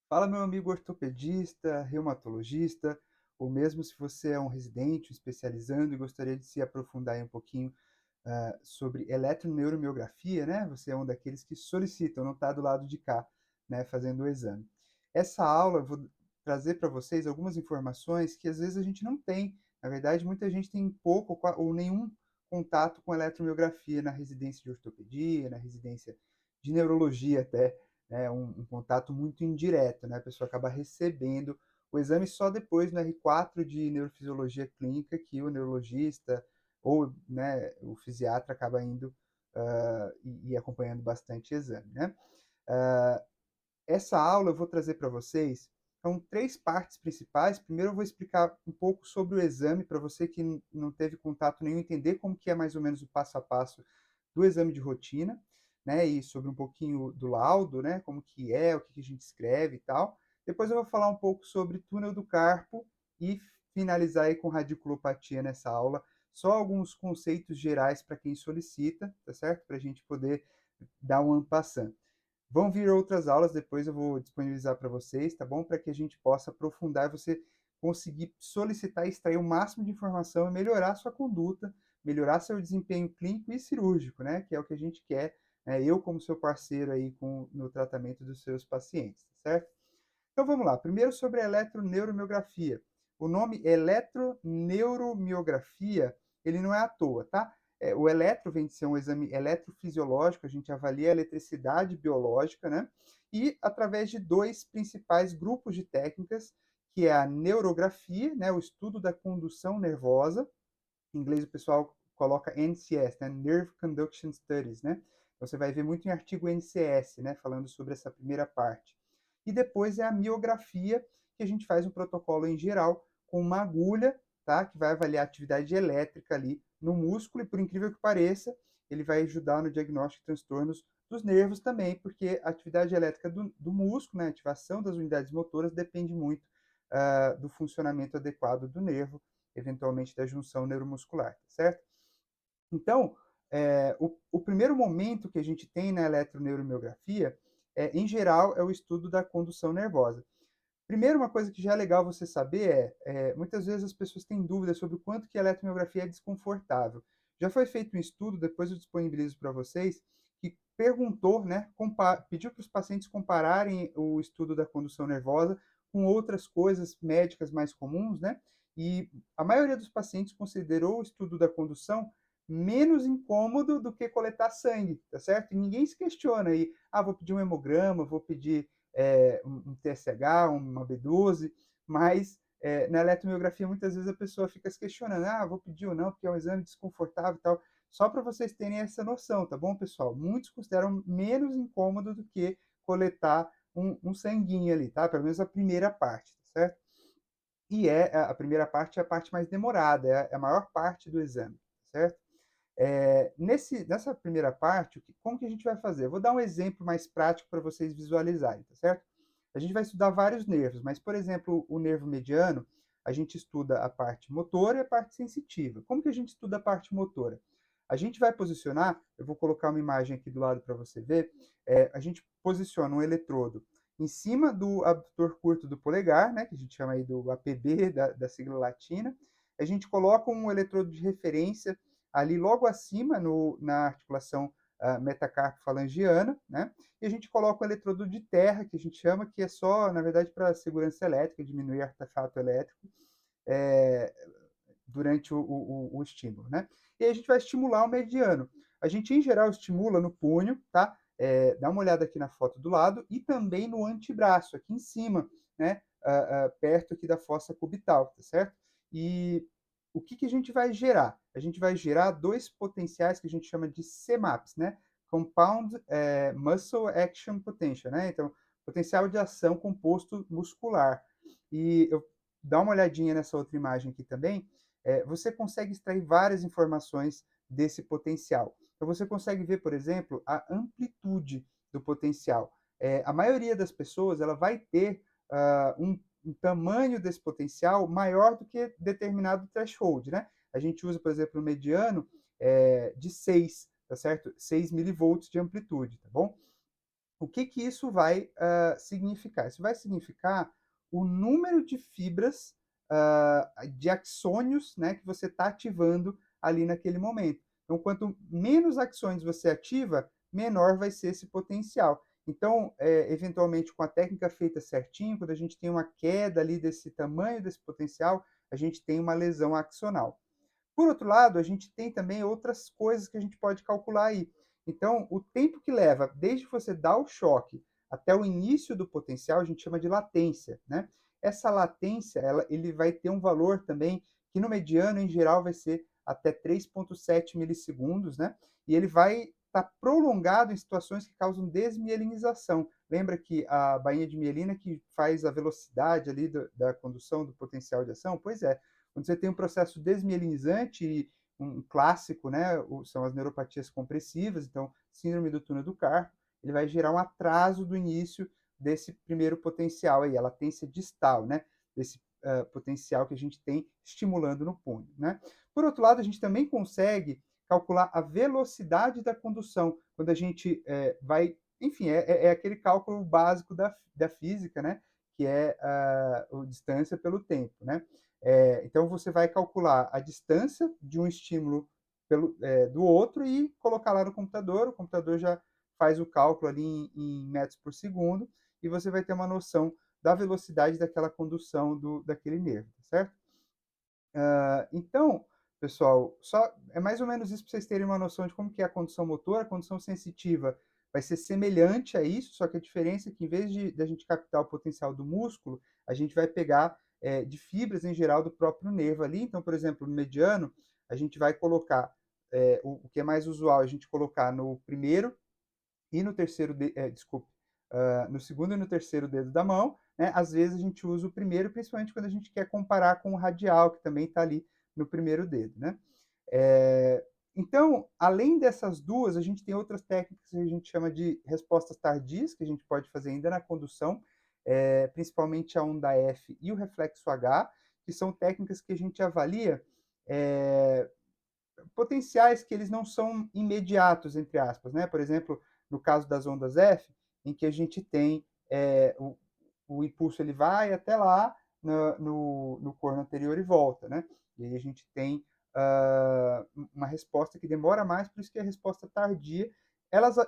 Fala, meu amigo ortopedista, reumatologista, ou mesmo se você é um residente, um especializando e gostaria de se aprofundar aí um pouquinho sobre eletroneuromiografia, né? Você é um daqueles que solicitam, não está do lado de cá, né, fazendo o exame. Essa aula eu vou trazer para vocês algumas informações que às vezes a gente não tem. Na verdade, muita gente tem pouco ou nenhum contato com eletromiografia na residência de ortopedia, na residência de neurologia até, né? Um contato muito indireto, né? A pessoa acaba recebendo o exame só depois no R4 de neurofisiologia clínica que o neurologista ou, né, o fisiatra acaba indo e acompanhando bastante exame, né? Uh, Essa aula eu vou trazer para vocês, são três partes principais. Primeiro eu vou explicar um pouco sobre o exame, para você que não teve contato nenhum, entender como que é mais ou menos o passo a passo do exame de rotina, né, e sobre um pouquinho do laudo, né, como que é, o que que a gente escreve e tal. Depois eu vou falar um pouco sobre túnel do carpo e finalizar aí com radiculopatia nessa aula. Só alguns conceitos gerais para quem solicita, tá certo? Para a gente poder dar um ampassando. Vão vir outras aulas, depois eu vou disponibilizar para vocês, tá bom? Para que a gente possa aprofundar e você conseguir solicitar e extrair o máximo de informação e melhorar a sua conduta, melhorar seu desempenho clínico e cirúrgico, né? Que é o que a gente quer, né? Eu como seu parceiro aí no tratamento dos seus pacientes, tá certo? Então vamos lá. Primeiro sobre a eletroneuromiografia. O nome eletroneuromiografia, ele não é à toa, tá? O eletro vem de ser um exame eletrofisiológico, a gente avalia a eletricidade biológica, né? E através de dois principais grupos de técnicas, que é a neurografia, né? O estudo da condução nervosa. Em inglês o pessoal coloca NCS, né? Nerve Conduction Studies, né? Então, você vai ver muito em artigo NCS, né? Falando sobre essa primeira parte. E depois é a miografia, que a gente faz um protocolo em geral com uma agulha, tá? Que vai avaliar a atividade elétrica ali no músculo e, por incrível que pareça, ele vai ajudar no diagnóstico de transtornos dos nervos também, porque a atividade elétrica do músculo, né, a ativação das unidades motoras, depende muito do funcionamento adequado do nervo, eventualmente da junção neuromuscular, tá certo? Então, o primeiro momento que a gente tem na eletroneuromiografia, em geral, é o estudo da condução nervosa. Primeiro, uma coisa que já é legal você saber muitas vezes as pessoas têm dúvidas sobre o quanto que a eletromiografia é desconfortável. Já foi feito um estudo, depois eu disponibilizo para vocês, que perguntou, né, pediu para os pacientes compararem o estudo da condução nervosa com outras coisas médicas mais comuns, né? E a maioria dos pacientes considerou o estudo da condução menos incômodo do que coletar sangue, tá certo? E ninguém se questiona aí, vou pedir um hemograma, vou pedir um TSH, uma B12, mas na eletromiografia muitas vezes a pessoa fica se questionando, vou pedir ou não, porque é um exame desconfortável e tal. Só para vocês terem essa noção, tá bom, pessoal? Muitos consideram menos incômodo do que coletar um sanguinho ali, tá? Pelo menos a primeira parte, tá certo? E a primeira parte é a parte mais demorada, é a maior parte do exame, tá certo? Nessa primeira parte, como que a gente vai fazer? Eu vou dar um exemplo mais prático para vocês visualizarem, tá certo? A gente vai estudar vários nervos, mas, por exemplo, o nervo mediano, a gente estuda a parte motora e a parte sensitiva. Como que a gente estuda a parte motora? A gente vai posicionar, eu vou colocar uma imagem aqui do lado para você ver, a gente posiciona um eletrodo em cima do abdutor curto do polegar, né, que a gente chama aí do APB, da sigla latina. A gente coloca um eletrodo de referência ali logo acima na articulação metacarpo-falangiana, né? E a gente coloca um eletrodo de terra, que a gente chama, que é só, na verdade, para segurança elétrica, diminuir artefato elétrico é, durante o estímulo, né? E aí a gente vai estimular o mediano. A gente, em geral, estimula no punho, tá? Dá uma olhada aqui na foto do lado e também no antebraço, aqui em cima, né? Perto aqui da fossa cubital, tá certo? E o que, que a gente vai gerar? A gente vai gerar dois potenciais que a gente chama de CMAPs, né? Compound Muscle Action Potential, né? Então, potencial de ação composto muscular. E eu dá uma olhadinha nessa outra imagem aqui também, você consegue extrair várias informações desse potencial. Então, você consegue ver, por exemplo, a amplitude do potencial. A maioria das pessoas ela vai ter um tamanho desse potencial maior do que determinado threshold, né? A gente usa, por exemplo, o mediano de 6, tá certo? 6 milivolts de amplitude, tá bom? O que que isso vai significar? Isso vai significar o número de fibras, de axônios, né, que você está ativando ali naquele momento. Então, quanto menos axônios você ativa, menor vai ser esse potencial. Então, eventualmente, com a técnica feita certinho, quando a gente tem uma queda ali desse tamanho desse potencial, a gente tem uma lesão axonal. Por outro lado, a gente tem também outras coisas que a gente pode calcular aí. Então, o tempo que leva desde que você dá o choque até o início do potencial, a gente chama de latência, né? Essa latência, ele vai ter um valor também que no mediano, em geral, vai ser até 3,7 milissegundos, né? E ele vai estar prolongado em situações que causam desmielinização. Lembra que a bainha de mielina que faz a velocidade ali da condução do potencial de ação? Pois é, quando você tem um processo desmielinizante, e um clássico, né, são as neuropatias compressivas, então, síndrome do túnel do carpo, ele vai gerar um atraso do início desse primeiro potencial aí, a latência distal, né, desse potencial que a gente tem estimulando no punho, né. Por outro lado, a gente também consegue calcular a velocidade da condução, quando a gente vai, enfim, é aquele cálculo básico da física, né, que é a distância pelo tempo, né. Então, você vai calcular a distância de um estímulo do outro e colocar lá no computador. O computador já faz o cálculo ali em metros por segundo e você vai ter uma noção da velocidade daquela condução daquele nervo, tá certo? Então, pessoal, só é mais ou menos isso para vocês terem uma noção de como que é a condução motora. A condução sensitiva vai ser semelhante a isso, só que a diferença é que, em vez de a gente captar o potencial do músculo, a gente vai pegar de fibras em geral do próprio nervo ali. Então, por exemplo, no mediano, a gente vai colocar, o que é mais usual, a gente colocar no primeiro e no terceiro, desculpe, no segundo e no terceiro dedo da mão, né? Às vezes a gente usa o primeiro, principalmente quando a gente quer comparar com o radial, que também está ali no primeiro dedo, né? É, então, além dessas duas, a gente tem outras técnicas que a gente chama de respostas tardias, que a gente pode fazer ainda na condução, principalmente a onda F e o reflexo H, que são técnicas que a gente avalia é, potenciais que eles não são imediatos, entre aspas, né? Por exemplo, no caso das ondas F, em que a gente tem o impulso ele vai até lá no corno anterior e volta, né? E aí a gente tem uma resposta que demora mais, por isso que é a resposta tardia.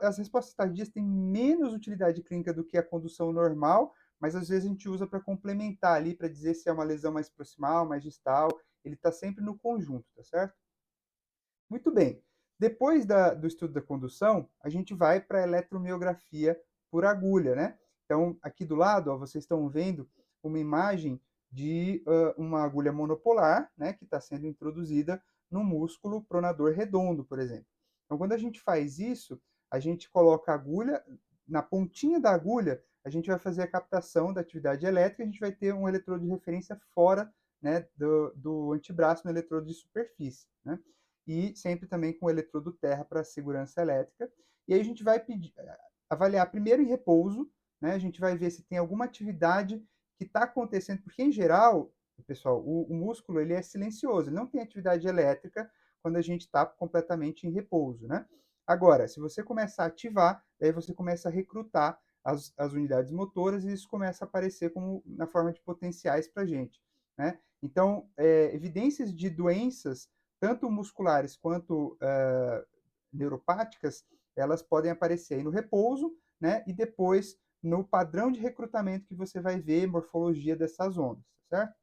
As respostas tardias têm menos utilidade clínica do que a condução normal, mas às vezes a gente usa para complementar ali, para dizer se é uma lesão mais proximal, mais distal. Ele está sempre no conjunto, tá certo? Muito bem. Depois do estudo da condução, a gente vai para a eletromiografia por agulha, né? Então, aqui do lado, ó, vocês estão vendo uma imagem de uma agulha monopolar, né, que está sendo introduzida no músculo pronador redondo, por exemplo. Então, quando a gente faz isso, a gente coloca a agulha, na pontinha da agulha, a gente vai fazer a captação da atividade elétrica, a gente vai ter um eletrodo de referência fora, né, do antebraço, no eletrodo de superfície, né? E sempre também com o eletrodo terra para segurança elétrica. E aí a gente vai avaliar primeiro em repouso, né? A gente vai ver se tem alguma atividade que está acontecendo, porque em geral, pessoal, o músculo ele é silencioso, ele não tem atividade elétrica quando a gente está completamente em repouso, né? Agora, se você começar a ativar, aí você começa a recrutar as unidades motoras e isso começa a aparecer como na forma de potenciais para a gente, né? Então, evidências de doenças tanto musculares quanto neuropáticas, elas podem aparecer aí no repouso, né? E depois no padrão de recrutamento que você vai ver morfologia dessas ondas, tá certo?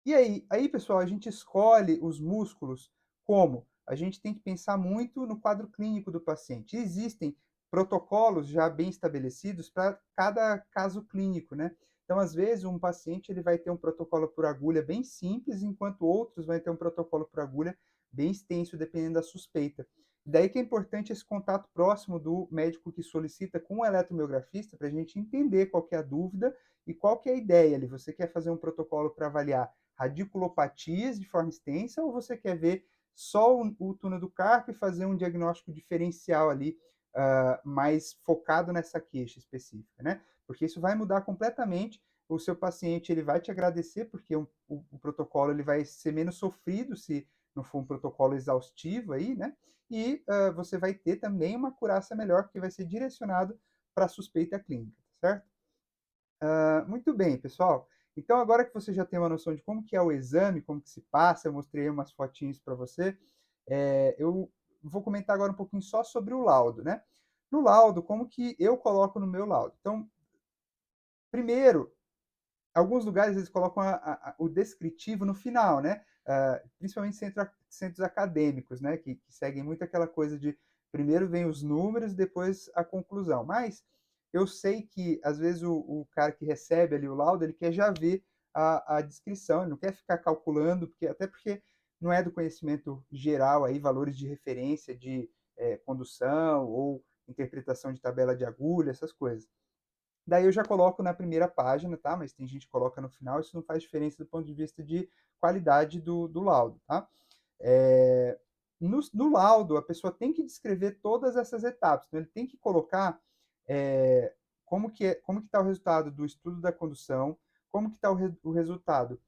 E aí, pessoal, a gente escolhe os músculos como? A gente tem que pensar muito no quadro clínico do paciente. Existem protocolos já bem estabelecidos para cada caso clínico, né? Então, às vezes, um paciente ele vai ter um protocolo por agulha bem simples, enquanto outros vão ter um protocolo por agulha bem extenso, dependendo da suspeita. Daí que é importante esse contato próximo do médico que solicita com o eletromiografista para a gente entender qual que é a dúvida e qual que é a ideia ali. Você quer fazer um protocolo para avaliar radiculopatias de forma extensa ou você quer ver só o túnel do carpo e fazer um diagnóstico diferencial ali, mais focado nessa queixa específica, né? Porque isso vai mudar completamente. O seu paciente ele vai te agradecer porque o protocolo ele vai ser menos sofrido se não for um protocolo exaustivo aí, né? E você vai ter também uma curaça melhor porque vai ser direcionado para suspeita clínica, certo? Muito bem, pessoal. Então, agora que você já tem uma noção de como que é o exame, como que se passa, eu mostrei umas fotinhos para você, eu vou comentar agora um pouquinho só sobre o laudo, né? No laudo, como que eu coloco no meu laudo? Então, primeiro, alguns lugares eles colocam o descritivo no final, né? Principalmente centros acadêmicos, né? Que seguem muito aquela coisa de primeiro vem os números, depois a conclusão. Mas eu sei que às vezes o cara que recebe ali o laudo, ele quer já ver a descrição, ele não quer ficar calculando, até porque não é do conhecimento geral aí valores de referência de condução ou interpretação de tabela de agulha, essas coisas. Daí eu já coloco na primeira página, tá? Mas tem gente que coloca no final, isso não faz diferença do ponto de vista de qualidade do laudo, tá? É, no laudo, a pessoa tem que descrever todas essas etapas. Então, ele tem que colocar como que está o resultado do estudo da condução, como que está o resultado,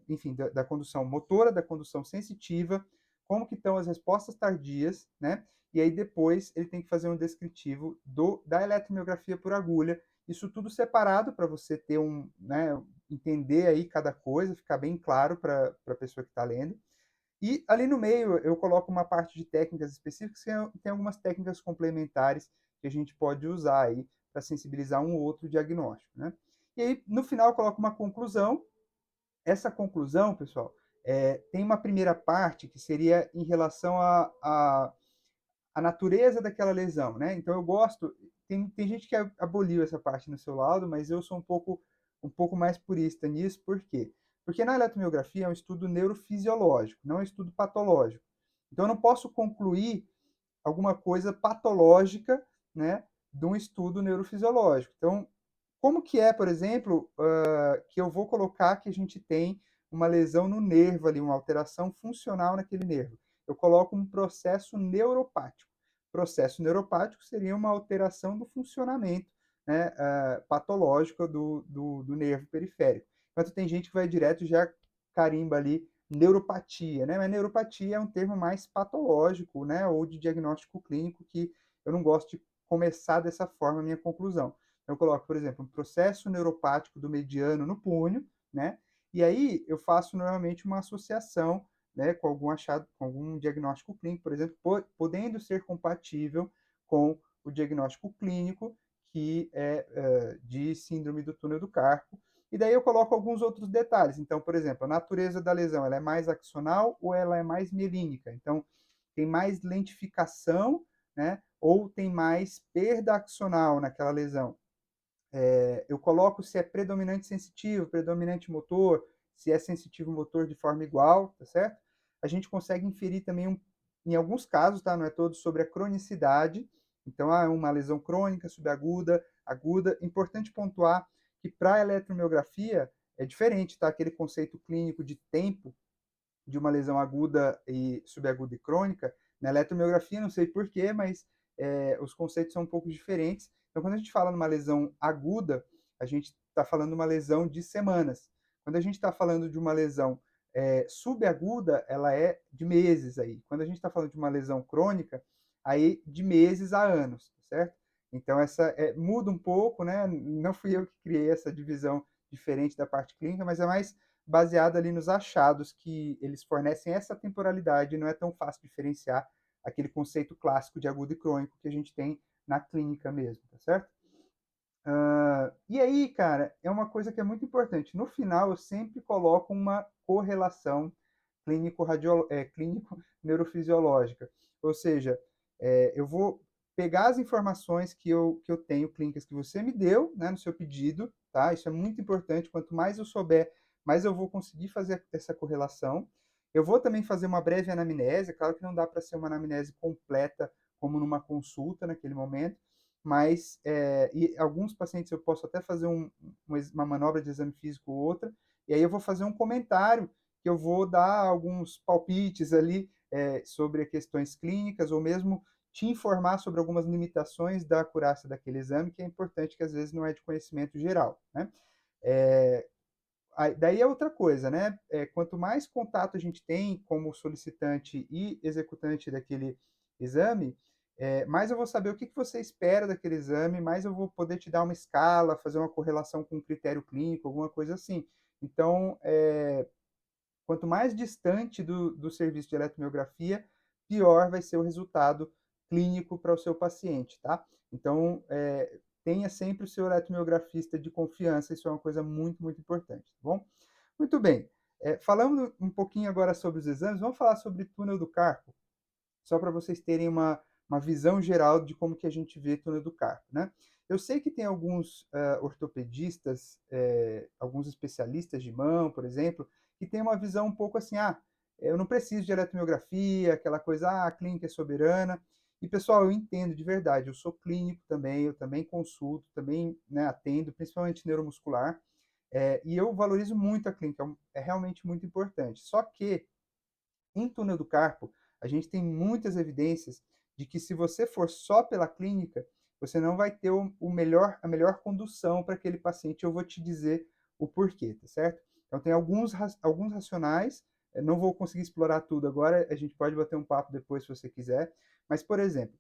enfim, da condução motora, da condução sensitiva, como que estão as respostas tardias, né? E aí depois ele tem que fazer um descritivo da eletromiografia por agulha, isso tudo separado para você ter né, entender aí cada coisa, ficar bem claro para a pessoa que está lendo. E ali no meio eu coloco uma parte de técnicas específicas, que tem algumas técnicas complementares que a gente pode usar aí para sensibilizar um ou outro diagnóstico, né? E aí no final eu coloco uma conclusão. Essa conclusão, pessoal, tem uma primeira parte que seria em relação a natureza daquela lesão, né? Então eu gosto, tem gente que aboliu essa parte no seu laudo, mas eu sou um pouco mais purista nisso, por quê? Porque na eletromiografia é um estudo neurofisiológico, não é um estudo patológico. Então eu não posso concluir alguma coisa patológica, né, de um estudo neurofisiológico. Então, como que é, por exemplo, que eu vou colocar que a gente tem uma lesão no nervo ali, uma alteração funcional naquele nervo? Eu coloco um processo neuropático. Processo neuropático seria uma alteração do funcionamento, né, patológico do nervo periférico. Enquanto tem gente que vai direto e já carimba ali neuropatia, né? Mas neuropatia é um termo mais patológico, né? Ou de diagnóstico clínico, que eu não gosto de começar dessa forma a minha conclusão. Eu coloco, por exemplo, um processo neuropático do mediano no punho, né? E aí eu faço normalmente uma associação, né, com algum achado, com algum diagnóstico clínico, por exemplo, podendo ser compatível com o diagnóstico clínico que é de síndrome do túnel do carpo. E daí eu coloco alguns outros detalhes. Então, por exemplo, a natureza da lesão, ela é mais axonal ou ela é mais mielínica? Então, tem mais lentificação, né? Ou tem mais perda axonal naquela lesão? Eu coloco se é predominante sensitivo, predominante motor, se é sensitivo motor de forma igual, tá certo? A gente consegue inferir também, em alguns casos, tá? Não é todos, sobre a cronicidade. Então, uma lesão crônica, subaguda, aguda. Importante pontuar que para a eletromiografia é diferente, tá? Aquele conceito clínico de tempo de uma lesão aguda e subaguda e crônica, na eletromiografia, não sei porquê, mas os conceitos são um pouco diferentes. Então, quando a gente fala numa lesão aguda, a gente está falando de uma lesão de semanas. Quando a gente está falando de uma lesão subaguda, ela é de meses aí. Quando a gente está falando de uma lesão crônica, aí de meses a anos, certo? Então, essa muda um pouco, né? Não fui eu que criei essa divisão diferente da parte clínica, mas é mais baseado ali nos achados que eles fornecem essa temporalidade, não é tão fácil diferenciar aquele conceito clássico de agudo e crônico que a gente tem na clínica mesmo, tá certo? E aí, cara, é uma coisa que é muito importante. No final, eu sempre coloco uma correlação clínico-neurofisiológica. Ou seja, eu vou pegar as informações que eu tenho, clínicas que você me deu, né, no seu pedido, tá? Isso é muito importante. Quanto mais eu souber, mais eu vou conseguir fazer essa correlação. Eu vou também fazer uma breve anamnese. Claro que não dá para ser uma anamnese completa, como numa consulta naquele momento, mas e alguns pacientes eu posso até fazer uma manobra de exame físico ou outra, e aí eu vou fazer um comentário que eu vou dar alguns palpites ali sobre questões clínicas, ou mesmo te informar sobre algumas limitações da acurácia daquele exame, que é importante, que às vezes não é de conhecimento geral, né? É, daí é outra coisa, né? Quanto mais contato a gente tem como solicitante e executante daquele exame, mais eu vou saber o que que você espera daquele exame, mais eu vou poder te dar uma escala, fazer uma correlação com um critério clínico, alguma coisa assim. Então, quanto mais distante do serviço de eletromiografia, pior vai ser o resultado clínico para o seu paciente, tá? Então, tenha sempre o seu eletromiografista de confiança, isso é uma coisa muito, muito importante, tá bom? Muito bem. Falando um pouquinho agora sobre os exames, vamos falar sobre túnel do carpo, só para vocês terem uma visão geral de como que a gente vê túnel do carpo, né? Eu sei que tem alguns ortopedistas, alguns especialistas de mão, por exemplo, que tem uma visão um pouco assim, eu não preciso de eletromiografia, aquela coisa, a clínica é soberana. E, pessoal, eu entendo de verdade, eu sou clínico também, eu também consulto, também, né, atendo, principalmente neuromuscular, e eu valorizo muito a clínica, é realmente muito importante. Só que, em túnel do carpo, a gente tem muitas evidências de que se você for só pela clínica, você não vai ter a melhor condução para aquele paciente. Eu vou te dizer o porquê, tá certo? Então, tem alguns racionais, não vou conseguir explorar tudo agora, a gente pode bater um papo depois se você quiser, mas, por exemplo,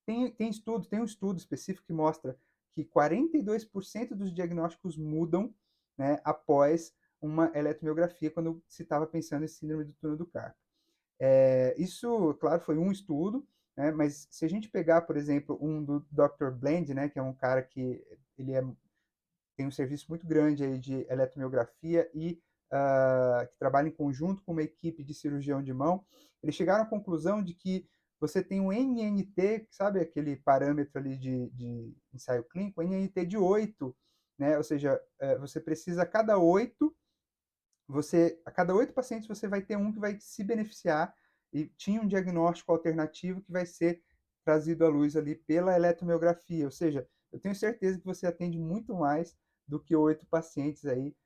tem um estudo específico que mostra que 42% dos diagnósticos mudam, né, após uma eletromiografia, quando se estava pensando em síndrome do túnel do carpo. Isso, claro, foi um estudo, né, mas se a gente pegar, por exemplo, um do Dr. Bland, né, que é um cara que tem um serviço muito grande aí de eletromiografia e que trabalha em conjunto com uma equipe de cirurgião de mão, eles chegaram à conclusão de que você tem um NNT, sabe aquele parâmetro ali de ensaio clínico, NNT de 8, né? Ou seja, você precisa, a cada 8 pacientes você vai ter um que vai se beneficiar e tinha um diagnóstico alternativo que vai ser trazido à luz ali pela eletromiografia. Ou seja, eu tenho certeza que você atende muito mais do que 8 pacientes aí,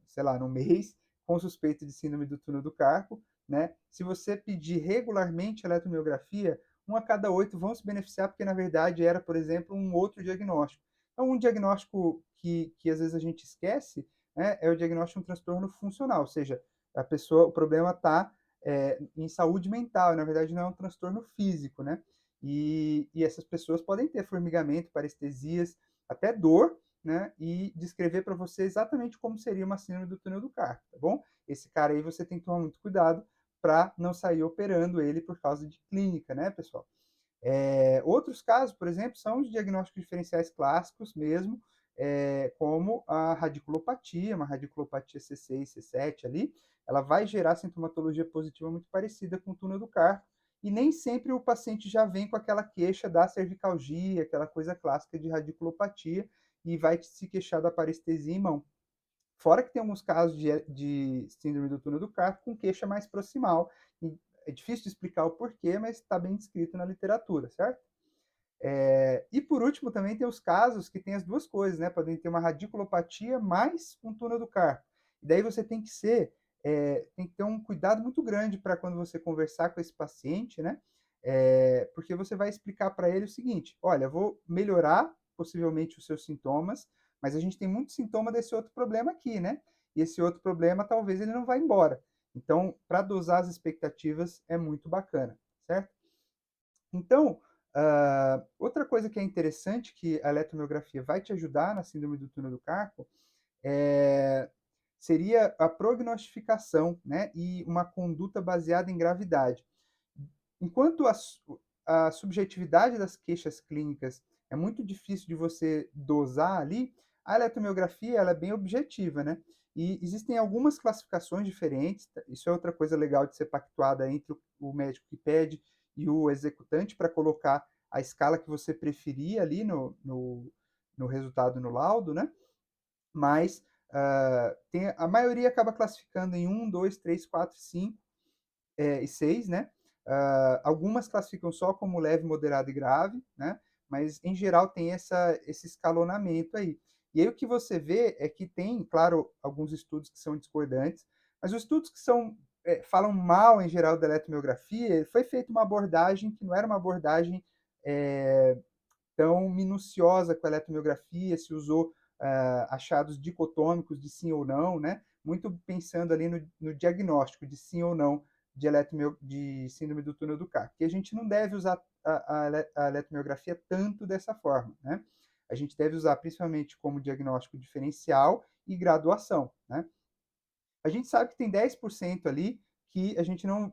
sei lá, no mês, com suspeita de síndrome do túnel do carpo, né? Se você pedir regularmente a eletromiografia, um a cada 8 vão se beneficiar, porque na verdade era, por exemplo, um outro diagnóstico. Então, um diagnóstico que às vezes a gente esquece, né, é o diagnóstico de um transtorno funcional, ou seja, o problema está em saúde mental, na verdade não é um transtorno físico, né? E essas pessoas podem ter formigamento, parestesias, até dor, né? E descrever para você exatamente como seria uma síndrome do túnel do carpo, tá bom? Esse cara aí você tem que tomar muito cuidado para não sair operando ele por causa de clínica, né, pessoal? Outros casos, por exemplo, são os diagnósticos diferenciais clássicos mesmo, como a radiculopatia, uma radiculopatia C6, C7 ali, ela vai gerar sintomatologia positiva muito parecida com o túnel do carpo, e nem sempre o paciente já vem com aquela queixa da cervicalgia, aquela coisa clássica de radiculopatia, e vai se queixar da parestesia em mão. Fora que tem alguns casos de síndrome do túnel do carpo com queixa mais proximal. E é difícil de explicar o porquê, mas está bem descrito na literatura, certo? E por último, também tem os casos que tem as duas coisas, né? Podem ter uma radiculopatia mais um túnel do carpo. E daí você tem que ter um cuidado muito grande para quando você conversar com esse paciente, né? Porque você vai explicar para ele o seguinte: olha, vou melhorar possivelmente os seus sintomas, mas a gente tem muito sintoma desse outro problema aqui, né? E esse outro problema talvez ele não vá embora. Então, para dosar as expectativas é muito bacana, certo? Então, outra coisa que é interessante que a eletromiografia vai te ajudar na síndrome do túnel do carpo é, seria a prognostificação, né, e uma conduta baseada em gravidade. Enquanto a subjetividade das queixas clínicas é muito difícil de você dosar ali, a eletromiografia ela é bem objetiva, né? E existem algumas classificações diferentes, isso é outra coisa legal de ser pactuada entre o médico que pede e o executante para colocar a escala que você preferir ali no resultado no laudo, né? Mas a maioria acaba classificando em 1, 2, 3, 4, 5 e 6, né? Algumas classificam só como leve, moderado e grave, né? Mas em geral tem esse escalonamento aí. E aí o que você vê é que tem, claro, alguns estudos que são discordantes, mas os estudos que falam mal em geral da eletromiografia, foi feita uma abordagem que não era uma abordagem é, tão minuciosa com a eletromiografia, se usou achados dicotômicos de sim ou não, né? Muito pensando ali no diagnóstico de sim ou não de síndrome do túnel do carpo, porque a gente não deve usar a eletromiografia tanto dessa forma, né? A gente deve usar principalmente como diagnóstico diferencial e graduação, né? A gente sabe que tem 10% ali que a gente não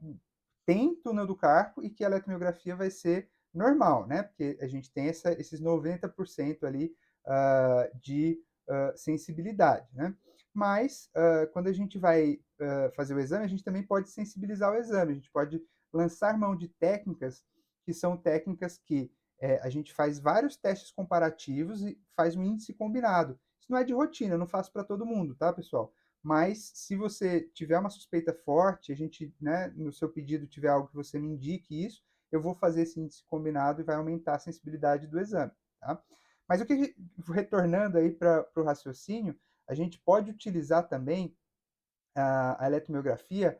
tem túnel do carpo e que a eletromiografia vai ser normal, né? Porque a gente tem esses 90% ali de sensibilidade, né? Mas quando a gente vai fazer o exame, a gente também pode sensibilizar o exame, a gente pode lançar mão de técnicas que são técnicas que a gente faz vários testes comparativos e faz um índice combinado. Isso não é de rotina, eu não faço para todo mundo, tá, pessoal? Mas se você tiver uma suspeita forte, a gente, né, no seu pedido tiver algo que você me indique isso, eu vou fazer esse índice combinado e vai aumentar a sensibilidade do exame, tá? Mas o que, retornando aí para o raciocínio, a gente pode utilizar também a eletromiografia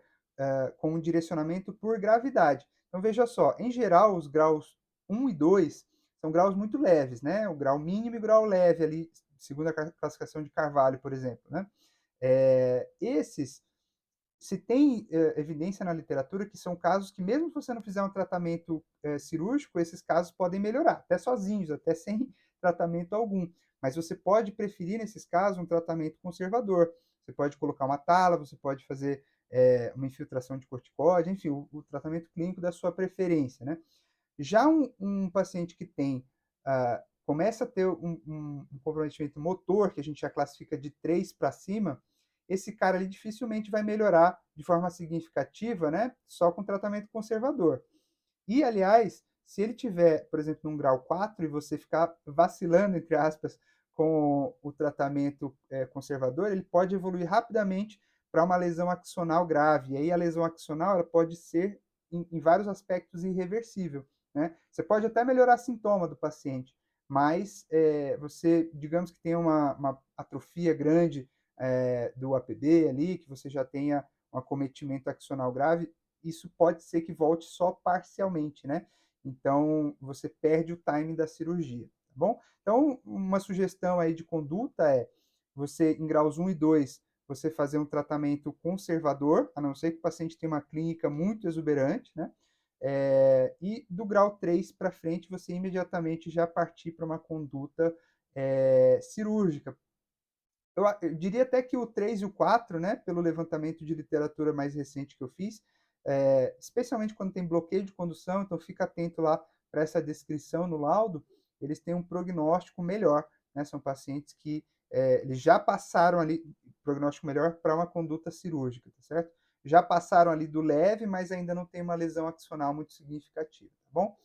com um direcionamento por gravidade. Então, veja só, em geral, os graus 1 e 2 são graus muito leves, né? O grau mínimo e o grau leve ali, segundo a classificação de Carvalho, por exemplo, né? Esses, se tem evidência na literatura que são casos que, mesmo se você não fizer um tratamento cirúrgico, esses casos podem melhorar, até sozinhos, até sem tratamento algum. Mas você pode preferir, nesses casos, um tratamento conservador. Você pode colocar uma tala, você pode fazer uma infiltração de corticóide, enfim, o tratamento clínico da sua preferência, né? Já um paciente que tem, começa a ter um comprometimento motor, que a gente já classifica de 3 para cima, esse cara ali dificilmente vai melhorar de forma significativa, né? Só com tratamento conservador. E, aliás, se ele tiver, por exemplo, num grau 4 e você ficar vacilando, entre aspas, com o tratamento conservador, ele pode evoluir rapidamente para uma lesão axonal grave. E aí a lesão axonal ela pode ser, em vários aspectos, irreversível, né? Você pode até melhorar sintoma do paciente, mas você, digamos que tem uma atrofia grande do APB ali, que você já tenha um acometimento axonal grave, isso pode ser que volte só parcialmente, né? Então, você perde o time da cirurgia, tá bom? Então, uma sugestão aí de conduta é você, em graus 1 e 2, você fazer um tratamento conservador, a não ser que o paciente tenha uma clínica muito exuberante, né? E do grau 3 para frente, você imediatamente já partir para uma conduta cirúrgica. Eu diria até que o 3 e o 4, né, pelo levantamento de literatura mais recente que eu fiz, especialmente quando tem bloqueio de condução, então fica atento lá para essa descrição no laudo, eles têm um prognóstico melhor, né? São pacientes que eles já passaram ali, prognóstico melhor para uma conduta cirúrgica, tá certo? Já passaram ali do leve, mas ainda não tem uma lesão axonal muito significativa, tá bom?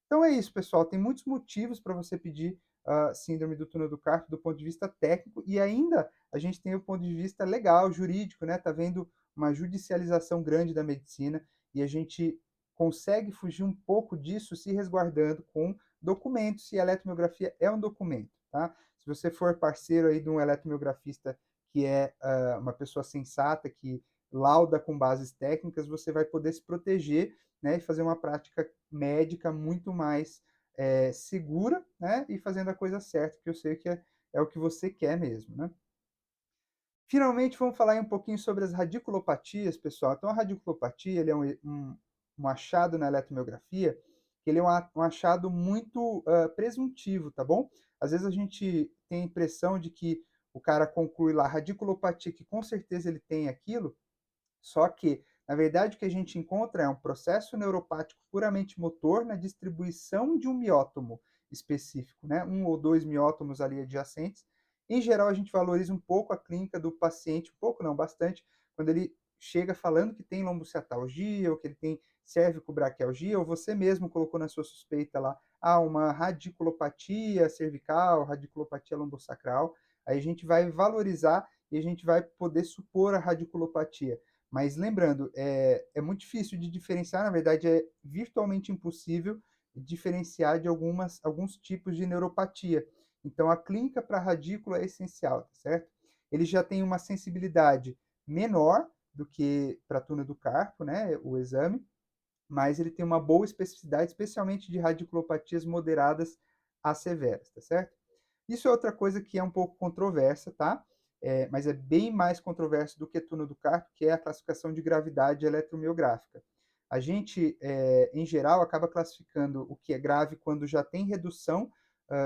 Então é isso, pessoal. Tem muitos motivos para você pedir a síndrome do túnel do carpo do ponto de vista técnico e ainda a gente tem o ponto de vista legal, jurídico, né? Tá vendo uma judicialização grande da medicina e a gente consegue fugir um pouco disso se resguardando com documentos, e a eletromiografia é um documento, tá? Se você for parceiro aí de um eletromiografista que é uma pessoa sensata, que lauda com bases técnicas, você vai poder se proteger, né, e fazer uma prática médica muito mais segura, né, e fazendo a coisa certa, que eu sei que é o que você quer mesmo, né? Finalmente, vamos falar um pouquinho sobre as radiculopatias, pessoal. Então, a radiculopatia ele é um achado na eletromiografia, que ele é um achado muito presuntivo, tá bom? Às vezes a gente tem a impressão de que o cara conclui lá radiculopatia, que com certeza ele tem aquilo, só que, na verdade, o que a gente encontra é um processo neuropático puramente motor na distribuição de um miótomo específico, né? Um ou dois miótomos ali adjacentes. Em geral, a gente valoriza um pouco a clínica do paciente, um pouco não, bastante, quando ele chega falando que tem lombociatalgia, ou que ele tem cérvico-braquialgia, ou você mesmo colocou na sua suspeita lá, uma radiculopatia cervical, radiculopatia lombosacral. Aí a gente vai valorizar e a gente vai poder supor a radiculopatia. Mas lembrando, é muito difícil de diferenciar, na verdade é virtualmente impossível diferenciar de alguns tipos de neuropatia. Então a clínica para radícula é essencial, tá certo? Ele já tem uma sensibilidade menor do que para túnel do carpo, né, o exame, mas ele tem uma boa especificidade, especialmente de radiculopatias moderadas a severas, tá certo? Isso é outra coisa que é um pouco controversa, tá? mas é bem mais controverso do que túnel do carpo, que é a classificação de gravidade eletromiográfica. A gente, em geral, acaba classificando o que é grave quando já tem redução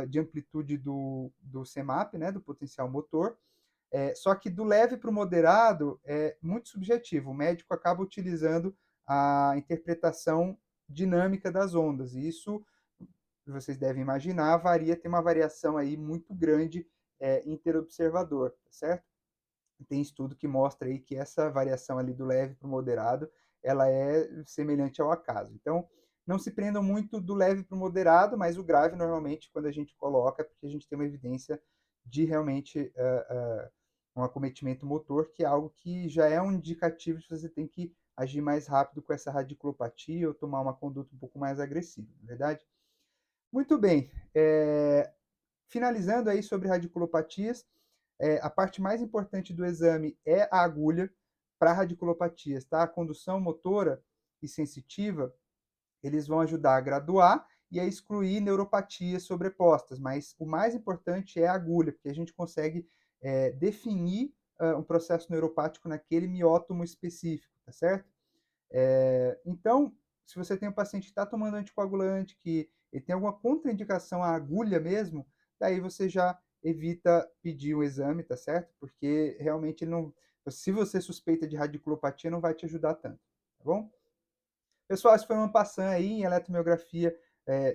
de amplitude do CEMAP, né, do potencial motor. Só que do leve para o moderado é muito subjetivo. O médico acaba utilizando a interpretação dinâmica das ondas. E isso, vocês devem imaginar, tem uma variação aí muito grande interobservador, tá certo? Tem estudo que mostra aí que essa variação ali do leve para o moderado, ela é semelhante ao acaso. Então, não se prendam muito do leve para o moderado, mas o grave, normalmente, quando a gente coloca, é porque a gente tem uma evidência de realmente um acometimento motor, que é algo que já é um indicativo de que você tem que agir mais rápido com essa radiculopatia ou tomar uma conduta um pouco mais agressiva, não é verdade? Muito bem. Finalizando aí sobre radiculopatias, a parte mais importante do exame é a agulha para radiculopatias, tá? A condução motora e sensitiva, eles vão ajudar a graduar e a excluir neuropatias sobrepostas, mas o mais importante é a agulha, porque a gente consegue definir um processo neuropático naquele miótomo específico, tá certo? Então, se você tem um paciente que está tomando anticoagulante, que ele tem alguma contraindicação à agulha mesmo, daí você já evita pedir o exame, tá certo? Porque realmente ele não. Se você suspeita de radiculopatia, não vai te ajudar tanto, tá bom? Pessoal, esse foi uma passando aí em eletromiografia,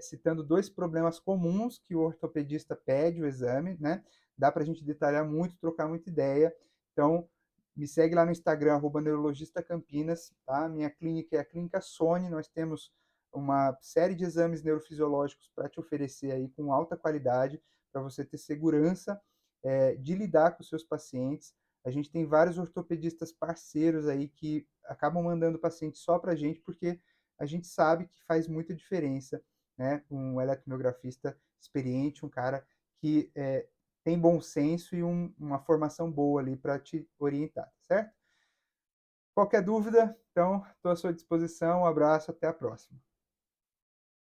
citando dois problemas comuns que o ortopedista pede o exame, né? Dá para a gente detalhar muito, trocar muita ideia. Então, me segue lá no Instagram, @neurologistacampinas, tá? Minha clínica é a Clínica Sony, nós temos uma série de exames neurofisiológicos para te oferecer aí com alta qualidade, para você ter segurança de lidar com os seus pacientes. A gente tem vários ortopedistas parceiros aí que acabam mandando pacientes só para a gente, porque a gente sabe que faz muita diferença, né? Um eletromiografista experiente, um cara que tem bom senso e uma formação boa ali para te orientar, tá certo? Qualquer dúvida, então, estou à sua disposição. Um abraço, até a próxima.